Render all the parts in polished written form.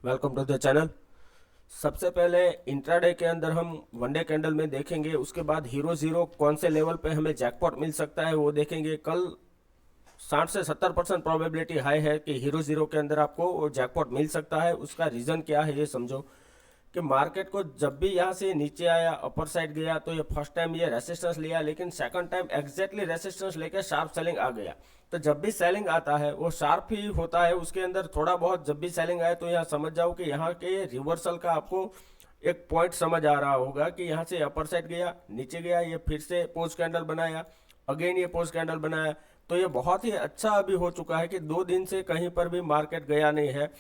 Welcome to the channel. सबसे पहले intraday के अंदर हम वनडे कैंडल में देखेंगे, उसके बाद हीरो जीरो कौन से लेवल पे हमें जैकपॉट मिल सकता है वो देखेंगे। कल 60 से 70% प्रोबेबिलिटी हाई है कि हीरो जीरो के अंदर आपको वो जैकपॉट मिल सकता है। उसका रीज़न क्या है ये समझो कि मार्केट को जब भी यहाँ से नीचे आया, अपर साइड गया, तो ये फर्स्ट टाइम ये रेसिस्टेंस लिया, लेकिन सेकंड टाइम एग्जैक्टली रेसिस्टेंस लेके शार्प सेलिंग आ गया। तो जब भी सेलिंग आता है वो शार्प ही होता है, उसके अंदर थोड़ा बहुत जब भी सेलिंग आए तो यहाँ समझ जाओ कि यहाँ के रिवर्सल का आपको एक पॉइंट समझ आ रहा होगा कि यहाँ से अपर साइड गया, नीचे गया, ये फिर से पोस्ट कैंडल बनाया, अगेन ये पोस्ट कैंडल बनाया। तो ये बहुत ही अच्छा अभी हो चुका है कि 2 दिन से कहीं पर भी मार्केट गया नहीं है।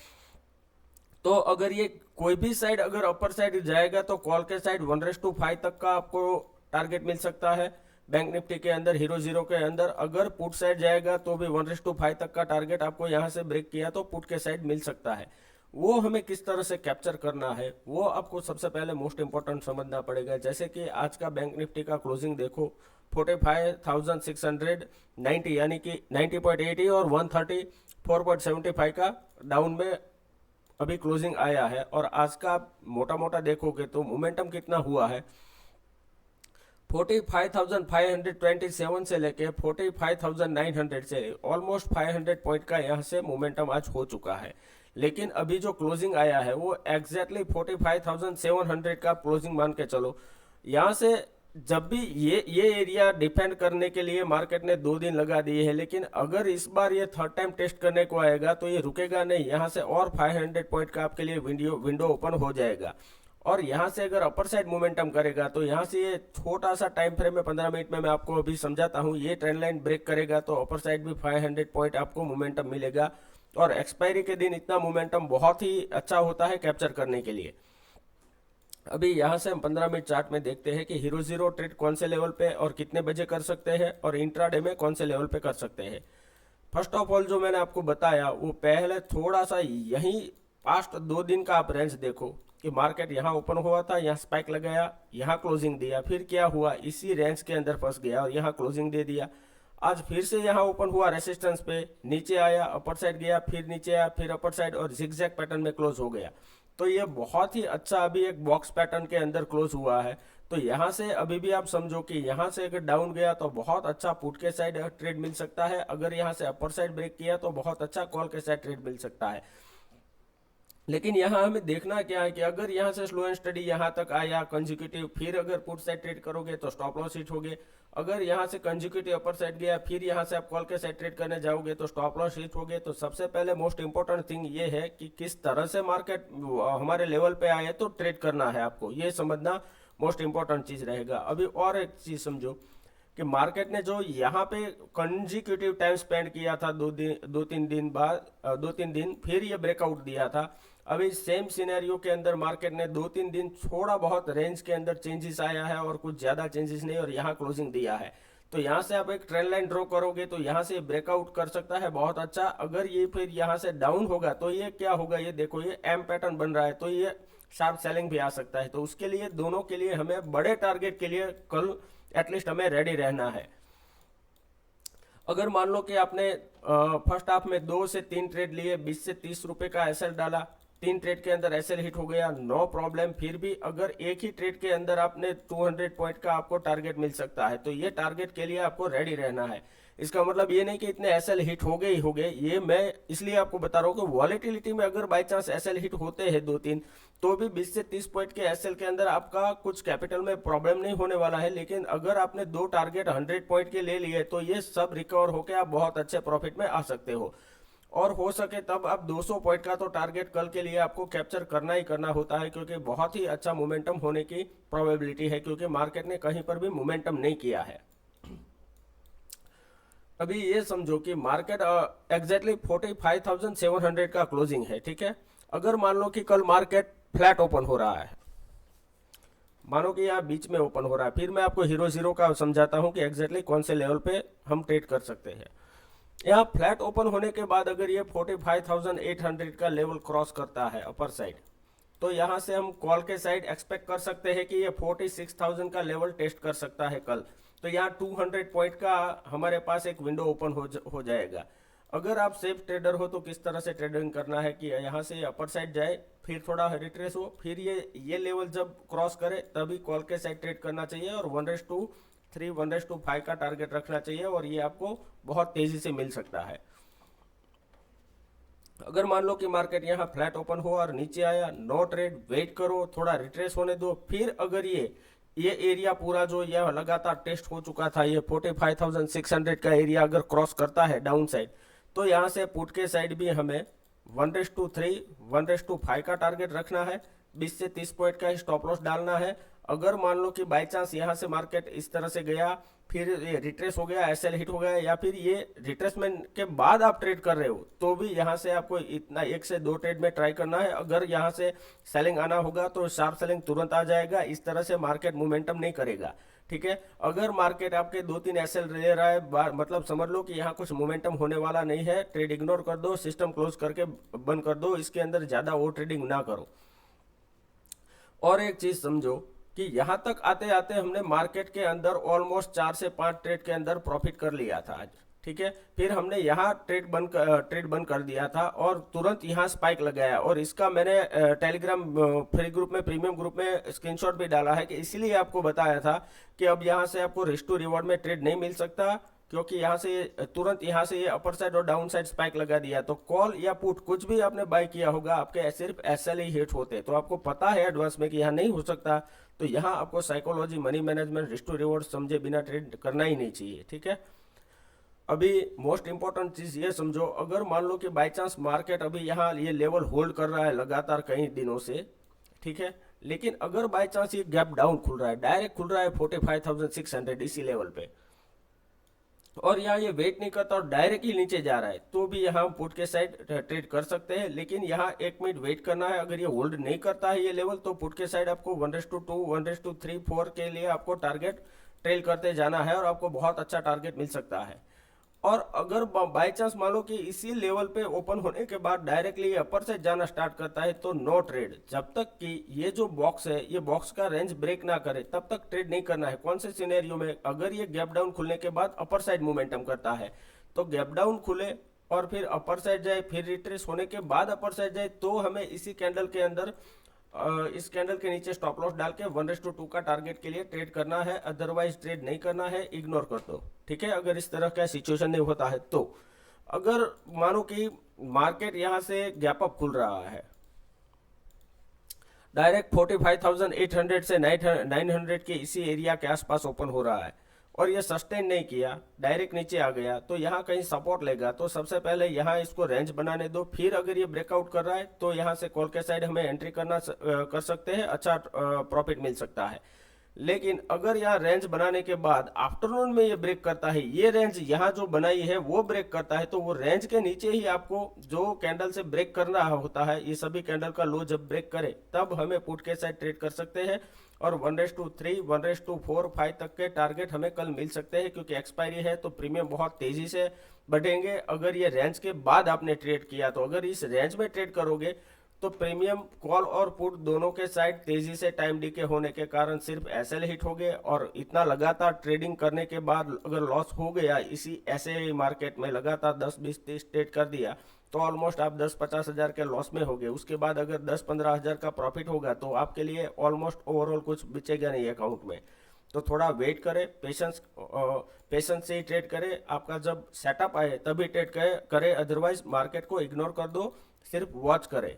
तो अगर ये कोई भी साइड अगर अपर साइड जाएगा तो कॉल के साइड 1:5 तक का आपको टारगेट मिल सकता है। बैंक निफ्टी के अंदर, हीरो जीरो के अंदर अगर पुट साइड जाएगा तो भी 1:5 तक का टारगेट आपको यहाँ से ब्रेक किया तो पुट के साइड मिल सकता है। वो हमें किस तरह से कैप्चर करना है वो आपको सबसे पहले मोस्ट इंपॉर्टेंट समझना पड़ेगा। जैसे कि आज का बैंक निफ्टी का क्लोजिंग देखो, 45,690 यानी कि 90.80 और 134.75 का डाउन में अभी क्लोजिंग आया है। और आज का आप मोटा मोटा देखोगे तो मोमेंटम कितना हुआ है, 45,527 से लेके 45,900 से ऑलमोस्ट 500 पॉइंट का यहाँ से मोमेंटम आज हो चुका है। लेकिन अभी जो क्लोजिंग आया है वो एग्जैक्टली 45,700 का क्लोजिंग मान के चलो। यहाँ से जब भी ये एरिया डिफेंड करने के लिए मार्केट ने 2 दिन लगा दिए हैं, लेकिन अगर इस बार ये थर्ड टाइम टेस्ट करने को आएगा तो ये रुकेगा नहीं, यहाँ से और 500 पॉइंट का आपके लिए विंडो ओपन हो जाएगा। और यहाँ से अगर अपर साइड मोमेंटम करेगा तो यहाँ से ये छोटा सा टाइम फ्रेम में 15 मिनट में मैं आपको अभी समझाता हूँ, ये ट्रेंड लाइन ब्रेक करेगा तो अपर साइड भी 500 पॉइंट आपको मोमेंटम मिलेगा। और एक्सपायरी के दिन इतना मोमेंटम बहुत ही अच्छा होता है कैप्चर करने के लिए। अभी यहाँ से हम 15 मिनट चार्ट में देखते हैं कि हीरो जीरो ट्रेड कौन से लेवल पे और कितने बजे कर सकते हैं और इंट्राडे में कौन से लेवल पे कर सकते हैं। फर्स्ट ऑफ ऑल जो मैंने आपको बताया वो पहले थोड़ा सा यहीं पास्ट 2 दिन का आप रेंज देखो कि मार्केट यहाँ ओपन हुआ था, यहाँ स्पाइक लगाया, यहाँ क्लोजिंग दिया, फिर क्या हुआ, इसी रेंज के अंदर फंस गया और यहाँ क्लोजिंग दे दिया। आज फिर से यहाँ ओपन हुआ रेसिस्टेंस पे, नीचे आया, अपर साइड गया, फिर नीचे आया, फिर अपर साइड और जिगजैग पैटर्न में क्लोज हो गया। तो ये बहुत ही अच्छा अभी एक बॉक्स पैटर्न के अंदर क्लोज हुआ है। तो यहाँ से अभी भी आप समझो कि यहाँ से अगर डाउन गया तो बहुत अच्छा पुट के साइड ट्रेड मिल सकता है, अगर यहाँ से अपर साइड ब्रेक किया तो बहुत अच्छा कॉल के साइड ट्रेड मिल सकता है। लेकिन यहाँ हमें देखना क्या है कि अगर यहाँ से स्लो एंड स्टडी यहाँ तक आया कंजिक्यूटिव, फिर अगर पुट साइड ट्रेड करोगे तो स्टॉप लॉस हिट होगे। अगर यहाँ से कंजिक्यूटिव अपर साइड गया, फिर यहाँ से आप कॉल के साइड ट्रेड करने जाओगे तो स्टॉप लॉस हिट होगे। तो सबसे पहले मोस्ट इंपॉर्टेंट थिंग ये है कि किस तरह से मार्केट हमारे लेवल पे आए तो ट्रेड करना है, आपको ये समझना मोस्ट इंपॉर्टेंट चीज रहेगा। अभी और एक चीज समझो कि मार्केट ने जो यहाँ पे कंजिक्यूटिव टाइम स्पेंड किया था 2-3 दिन बाद, 2-3 दिन फिर ये ब्रेकआउट दिया था। अभी सेम सिनेरियो के अंदर मार्केट ने 2-3 दिन थोड़ा बहुत रेंज के अंदर चेंजेस आया है और कुछ ज्यादा चेंजेस नहीं, और यहाँ क्लोजिंग दिया है। तो यहाँ से आप एक ट्रेंड लाइन ड्रॉ करोगे तो यहाँ से ब्रेकआउट कर सकता है बहुत अच्छा। अगर ये फिर यहाँ से डाउन होगा तो ये क्या होगा, ये देखो ये एम पैटर्न बन रहा है, तो ये शार्प सेलिंग भी आ सकता है। तो उसके लिए दोनों के लिए हमें बड़े टारगेट के लिए कल एटलीस्ट हमें रेडी रहना है। अगर मान लो कि आपने फर्स्ट हाफ में 2 से 3 ट्रेड लिए, 20 से 30 रुपए का एसएल डाला, 3 ट्रेड के अंदर एसएल हिट हो गया, नो प्रॉब्लम। फिर भी अगर एक ही ट्रेड के अंदर आपने 200 पॉइंट का आपको टारगेट मिल सकता है, तो ये टारगेट के लिए आपको रेडी रहना है। इसका मतलब ये नहीं कि इतने एसएल हिट हो गए ही हो गए, ये मैं इसलिए आपको बता रहा हूँ कि वॉलेटिलिटी में अगर बाई चांस एसएल हिट होते हैं 2-3, तो भी 20 से 30 पॉइंट के एसएल के अंदर आपका कुछ कैपिटल में प्रॉब्लम नहीं होने वाला है। लेकिन अगर आपने 2 टारगेट 100 पॉइंट के ले लिए तो ये सब रिकवर होकर आप बहुत अच्छे प्रॉफिट में आ सकते हो। और हो सके तब आप 200 पॉइंट का तो टारगेट कल के लिए आपको कैप्चर करना ही करना होता है, क्योंकि बहुत ही अच्छा मोमेंटम होने की प्रोबेबिलिटी है, क्योंकि मार्केट ने कहीं पर भी मोमेंटम नहीं किया है। अभी ये समझो कि मार्केट एग्जैक्टली 45,700 का क्लोजिंग है, ठीक है। अगर मान लो कि कल मार्केट फ्लैट ओपन हो रहा है, मानो कि यहाँ बीच में ओपन हो रहा है, फिर मैं आपको हीरो जीरो का समझाता हूँ कि एग्जैक्टली कौन से लेवल पे हम ट्रेड कर सकते हैं। यहाँ फ्लैट ओपन होने के बाद अगर ये 45,800 का लेवल क्रॉस करता है अपर साइड, तो यहाँ से हम कॉल के साइड एक्सपेक्ट कर सकते हैं कि ये 46,000 का लेवल टेस्ट कर सकता है कल। तो यहाँ 200 पॉइंट का हमारे पास एक विंडो ओपन हो जाएगा। अगर आप सेफ ट्रेडर हो तो किस तरह से ट्रेडिंग करना है कि यहाँ से अपर साइड जाए, फिर थोड़ा रिट्रेस हो, फिर ये लेवल जब क्रॉस करे तभी कॉल के साइड ट्रेड करना चाहिए और 1:3 1:5 का टारगेट रखना चाहिए और ये आपको बहुत तेजी से मिल सकता है। अगर मान लो कि मार्केट यहाँ फ्लैट ओपन हो और नीचे आया, नो ट्रेड, वेट करो, थोड़ा रिट्रेस होने दो, फिर अगर ये एरिया पूरा जो यह लगातार टेस्ट हो चुका था, ये 45,600 का एरिया अगर क्रॉस करता है डाउन साइड, तो यहाँ से पुट के साइड भी हमें 1:3 1:5 का टारगेट रखना है, 20 से 30 पॉइंट का स्टॉप लॉस डालना है। अगर मान लो कि बाई चांस यहाँ से मार्केट इस तरह से गया, फिर ये रिट्रेस हो गया, एसएल हिट हो गया, या फिर ये रिट्रेसमेंट के बाद आप ट्रेड कर रहे हो, तो भी यहाँ से आपको इतना 1 से 2 ट्रेड में ट्राई करना है। अगर यहाँ से सेलिंग आना होगा तो शार्प सेलिंग तुरंत आ जाएगा, इस तरह से मार्केट मोमेंटम नहीं करेगा। ठीक है, अगर मार्केट आपके 2-3 एसएल ले रहा है, मतलब समझ लो कि यहाँ कुछ मोमेंटम होने वाला नहीं है, ट्रेड इग्नोर कर दो, सिस्टम क्लोज करके बंद कर दो, इसके अंदर ज्यादा ओवर ट्रेडिंग ना करो। और एक चीज समझो कि यहाँ तक आते आते हमने मार्केट के अंदर ऑलमोस्ट 4 से 5 ट्रेड के अंदर प्रॉफिट कर लिया था आज। ठीक है, फिर हमने यहाँ ट्रेड बंद कर दिया था और तुरंत यहाँ स्पाइक लगाया, और इसका मैंने टेलीग्राम फ्री ग्रुप में, प्रीमियम ग्रुप में स्क्रीनशॉट भी डाला है कि इसीलिए आपको बताया था कि अब यहाँ से आपको रिस्क टू रिवॉर्ड में ट्रेड नहीं मिल सकता, क्योंकि यहाँ से तुरंत यहाँ से ये अपर साइड और डाउन साइड स्पाइक लगा दिया। तो कॉल या पुट कुछ भी आपने बाय किया होगा, आपके सिर्फ एसएल ही हिट होते, तो आपको पता है एडवांस में कि यहाँ नहीं हो सकता, तो यहाँ आपको psychology, money management, risk to reward समझे बिना ट्रेड करना ही नहीं चाहिए। ठीक है, अभी मोस्ट इंपॉर्टेंट चीज ये समझो, अगर मान लो कि बाई चांस मार्केट अभी यहाँ ये लेवल होल्ड कर रहा है लगातार कई दिनों से, ठीक है, लेकिन अगर बाई चांस ये गैप डाउन खुल रहा है, डायरेक्ट खुल रहा है 45,600 इसी लेवल पे, और यहाँ ये वेट नहीं करता और डायरेक्ट ही नीचे जा रहा है, तो भी यहाँ पुट के साइड ट्रेड कर सकते हैं, लेकिन यहाँ 1 मिनट वेट करना है। अगर ये होल्ड नहीं करता है ये लेवल, तो पुट के साइड आपको 1:2 1:3 4 के लिए आपको टारगेट ट्रेल करते जाना है और आपको बहुत अच्छा टारगेट मिल सकता है। और अगर बाई चांस मान लो कि इसी लेवल पे ओपन होने के बाद डायरेक्टली अपर से जाना स्टार्ट करता है, तो नो ट्रेड, जब तक कि ये जो बॉक्स है, ये बॉक्स का रेंज ब्रेक ना करे तब तक ट्रेड नहीं करना है। कौन से सिनेरियो में? अगर ये गैप डाउन खुलने के बाद अपर साइड मोमेंटम करता है, तो गैप डाउन खुले और फिर अपर साइड जाए, फिर रिट्रेस होने के बाद अपर साइड जाए, तो हमें इसी कैंडल के अंदर इस कैंडल के नीचे स्टॉप लॉस डाल के 1:2 का टारगेट के लिए ट्रेड करना है, अदरवाइज ट्रेड नहीं करना है, इग्नोर कर दो। ठीक है, अगर इस तरह का सिचुएशन नहीं होता है तो। अगर मानो कि मार्केट यहां से गैप अप खुल रहा है, डायरेक्ट 45,800 से 900 के इसी एरिया के आसपास ओपन हो रहा है और ये सस्टेन नहीं किया, डायरेक्ट नीचे आ गया, तो यहाँ कहीं सपोर्ट लेगा, तो सबसे पहले यहाँ इसको रेंज बनाने दो। फिर अगर ये ब्रेकआउट कर रहा है तो यहाँ से कॉल के साइड हमें एंट्री कर सकते हैं, अच्छा प्रॉफिट मिल सकता है। लेकिन अगर यहाँ रेंज बनाने के बाद आफ्टरनून में ये ब्रेक करता है, ये रेंज यहाँ जो बनाई है वो ब्रेक करता है, तो वो रेंज के नीचे ही आपको जो कैंडल से ब्रेक करना होता है, ये सभी कैंडल का लो जब ब्रेक करे तब हमें पुट के साइड ट्रेड कर सकते हैं और 1:3 1:4 5 तक के टारगेट हमें कल मिल सकते हैं, क्योंकि एक्सपायरी है तो प्रीमियम बहुत तेजी से बढ़ेंगे। अगर ये रेंज के बाद आपने ट्रेड किया, तो अगर इस रेंज में ट्रेड करोगे तो प्रीमियम कॉल और पुट दोनों के साइड तेजी से टाइम डीके होने के कारण सिर्फ एसएल हिट हो गए, और इतना लगातार ट्रेडिंग करने के बाद अगर लॉस हो गया इसी ऐसे मार्केट में, लगातार 10-20-30 ट्रेड कर दिया, तो ऑलमोस्ट आप 10-50 हज़ार के लॉस में हो गए। उसके बाद अगर 10-15 हज़ार का प्रॉफिट होगा तो आपके लिए ऑलमोस्ट ओवरऑल कुछ बचेगा नहीं अकाउंट में। तो थोड़ा वेट करें, पेशेंस से ही ट्रेड करें, आपका जब सेटअप आए तभी ट्रेड करें, अदरवाइज मार्केट को इग्नोर कर दो, सिर्फ वॉच करें।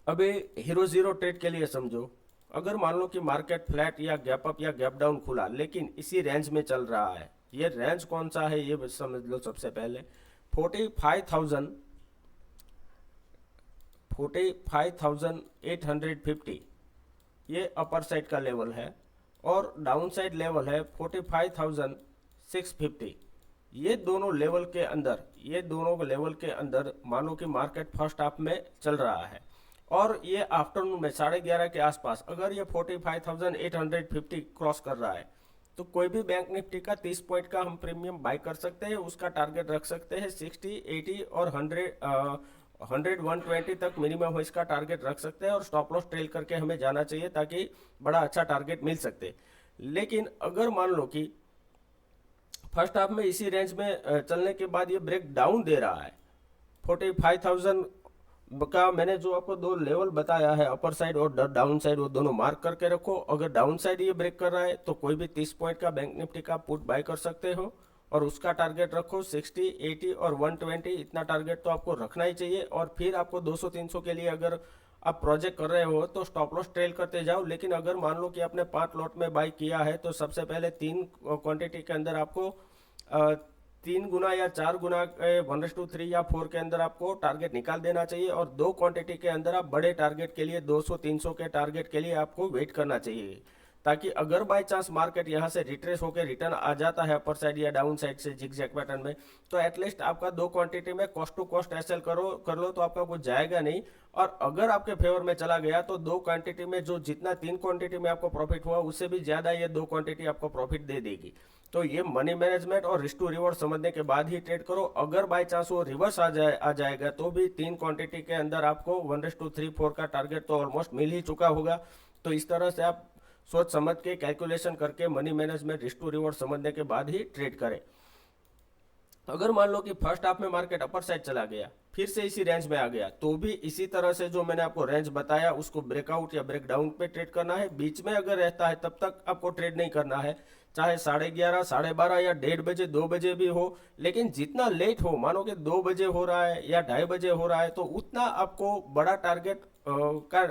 अभी हीरो जीरो ट्रेड के लिए समझो, अगर मान लो कि मार्केट फ्लैट या गैप अप या गैप डाउन खुला लेकिन इसी रेंज में चल रहा है, ये रेंज कौन सा है ये समझ लो। सबसे पहले 45,850 ये अपर साइड का लेवल है और डाउन साइड लेवल है 45,650। ये दोनों लेवल के अंदर मानो कि मार्केट फर्स्ट हाफ में चल रहा है और ये आफ्टरनून में 11:30 के आसपास अगर ये 45,850 क्रॉस कर रहा है, तो कोई भी बैंक निफ्टी का 30 पॉइंट का हम प्रीमियम बाय कर सकते हैं। उसका टारगेट रख सकते हैं 60, 80 और 100 120 तक मिनिमम इसका टारगेट रख सकते हैं और स्टॉप लॉस ट्रेल करके हमें जाना चाहिए ताकि बड़ा अच्छा टारगेट मिल सकते। लेकिन अगर मान लो कि फर्स्ट हाफ में इसी रेंज में चलने के बाद ये ब्रेक डाउन दे रहा है 45,000 का। मैंने जो आपको दो लेवल बताया है, अपर साइड और डाउन साइड, वो दोनों मार्क करके रखो। अगर डाउन साइड ये ब्रेक कर रहा है तो कोई भी 30 पॉइंट का बैंक निफ्टी का पुट बाय कर सकते हो और उसका टारगेट रखो 60, 80 और 120। इतना टारगेट तो आपको रखना ही चाहिए। और फिर आपको 200-300 के लिए अगर आप प्रोजेक्ट कर रहे हो तो स्टॉप लॉस ट्रेल करते जाओ। लेकिन अगर मान लो कि आपने 5 लॉट में बाई किया है तो सबसे पहले 3 क्वांटिटी के अंदर आपको 3 गुना या 4 गुना 1:3 या 4 के अंदर आपको टारगेट निकाल देना चाहिए। और 2 क्वांटिटी के अंदर आप बड़े टारगेट के लिए 200-300 के टारगेट के लिए आपको वेट करना चाहिए, ताकि अगर बाय चांस मार्केट यहाँ से रिट्रेस होकर रिटर्न आ जाता है अपर साइड या डाउन साइड से जिगजैग पैटर्न में, तो एटलीस्ट आपका 2 क्वांटिटी में कॉस्ट टू कॉस्ट एसएल कर लो तो आपका कुछ जाएगा नहीं। और अगर आपके फेवर में चला गया तो 2 क्वांटिटी में जो जितना 3 क्वांटिटी में आपको प्रॉफिट हुआ उससे भी ज्यादा ये 2 क्वांटिटी आपको प्रॉफिट दे देगी। तो ये मनी मैनेजमेंट और रिस्क टू रिवॉर्ड समझने के बाद ही ट्रेड करो। अगर बाय चांस वो रिवर्स आ जाएगा तो भी 3 क्वांटिटी के अंदर आपको 1:3-4 का टारगेट तो ऑलमोस्ट मिल ही चुका होगा। तो इस तरह से आप सोच समझ के कैलकुलेशन करके money management risk to reward समझने के बाद ही ट्रेड करें। अगर मान लो कि फर्स्ट हाफ में मार्केट अपर साइड चला गया, फिर से इसी रेंज में आ गया, तो भी इसी तरह से जो मैंने आपको रेंज बताया उसको ब्रेकआउट या ब्रेकडाउन पे ट्रेड करना है। बीच में अगर रहता है तब तक आपको ट्रेड नहीं करना है, चाहे 11:30, 12:30 या 1:30 बजे 2 बजे भी हो। लेकिन जितना लेट हो, मानो कि 2 बजे हो रहा है या 2:30 बजे हो रहा है, तो उतना आपको बड़ा टारगेट का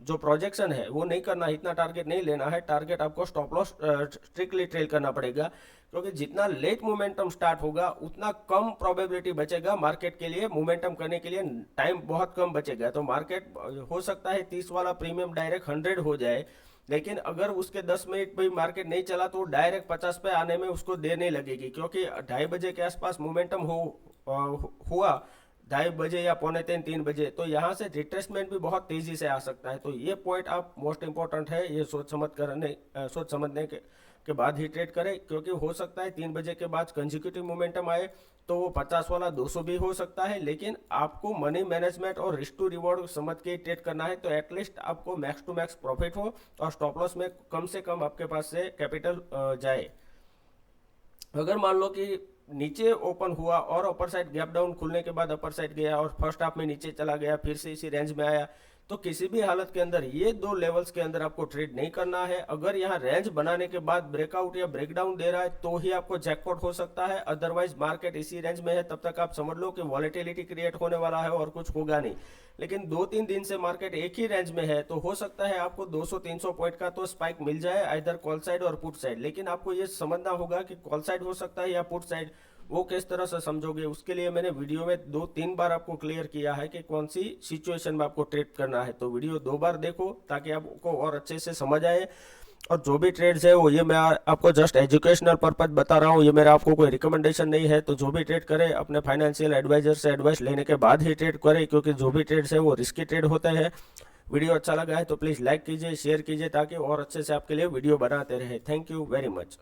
जो प्रोजेक्शन है वो नहीं करना है, इतना टारगेट नहीं लेना है। टारगेट आपको स्टॉप लॉस स्ट्रिक्टली ट्रेल करना पड़ेगा, क्योंकि जितना लेट मोमेंटम स्टार्ट होगा उतना कम प्रोबेबिलिटी बचेगा मार्केट के लिए, मोमेंटम करने के लिए टाइम बहुत कम बचेगा। तो मार्केट हो सकता है 30 वाला प्रीमियम डायरेक्ट 100 हो जाए, लेकिन अगर उसके 10 मिनट भी मार्केट नहीं चला तो डायरेक्ट 50 पे आने में उसको देर नहीं लगेगी, क्योंकि 2:30 बजे के आसपास मोमेंटम हुआ 2:30 बजे या 2:45-3 बजे, तो यहाँ से रिट्रेसमेंट भी बहुत तेजी से आ सकता है। तो ये पॉइंट आप मोस्ट इंपॉर्टेंट है, ये सोच समझने के बाद ही ट्रेड करें, क्योंकि हो सकता है 3 बजे के बाद कंजिक्यूटिव मोमेंटम आए तो वो 50 वाला 200 भी हो सकता है। लेकिन आपको मनी मैनेजमेंट और रिस्क टू रिवॉर्ड समझ के ट्रेड करना है, तो एटलीस्ट आपको मैक्स टू मैक्स प्रॉफिट हो और स्टॉप लॉस में कम से कम आपके पास से कैपिटल जाए। अगर मान लो कि नीचे ओपन हुआ और अपर साइड गैप डाउन खुलने के बाद अपर साइड गया और फर्स्ट हाफ में नीचे चला गया, फिर से इसी रेंज में आया, तो किसी भी हालत के अंदर ये 2 लेवल्स के अंदर आपको ट्रेड नहीं करना है। अगर यहाँ रेंज बनाने के बाद ब्रेकआउट या ब्रेकडाउन दे रहा है तो ही आपको जैकपॉट हो सकता है, अदरवाइज मार्केट इसी रेंज में है तब तक आप समझ लो कि वॉलेटिलिटी क्रिएट होने वाला है और कुछ होगा नहीं। लेकिन 2-3 दिन से मार्केट एक ही रेंज में है, तो हो सकता है आपको 200-300 पॉइंट का तो स्पाइक मिल जाए इधर कॉल साइड और पुट साइड। लेकिन आपको ये समझना होगा कि कॉल साइड हो सकता है या पुट साइड, वो किस तरह से समझोगे। उसके लिए मैंने वीडियो में 2-3 बार आपको क्लियर किया है कि कौन सी सिचुएशन में आपको ट्रेड करना है। तो वीडियो 2 बार देखो ताकि आपको और अच्छे से समझ आए। और जो भी ट्रेड्स है वो ये मैं आपको जस्ट एजुकेशनल पर्पज बता रहा हूँ, ये मेरा आपको कोई रिकमेंडेशन नहीं है। तो जो भी ट्रेड करे अपने फाइनेंशियल एडवाइजर से एडवाइस लेने के बाद ही ट्रेड करे, क्योंकि जो भी ट्रेड्स है वो रिस्की ट्रेड होते हैं। वीडियो अच्छा लगा है तो प्लीज़ लाइक कीजिए, शेयर कीजिए, ताकि और अच्छे से आपके लिए वीडियो बनाते रहे। Thank you very much.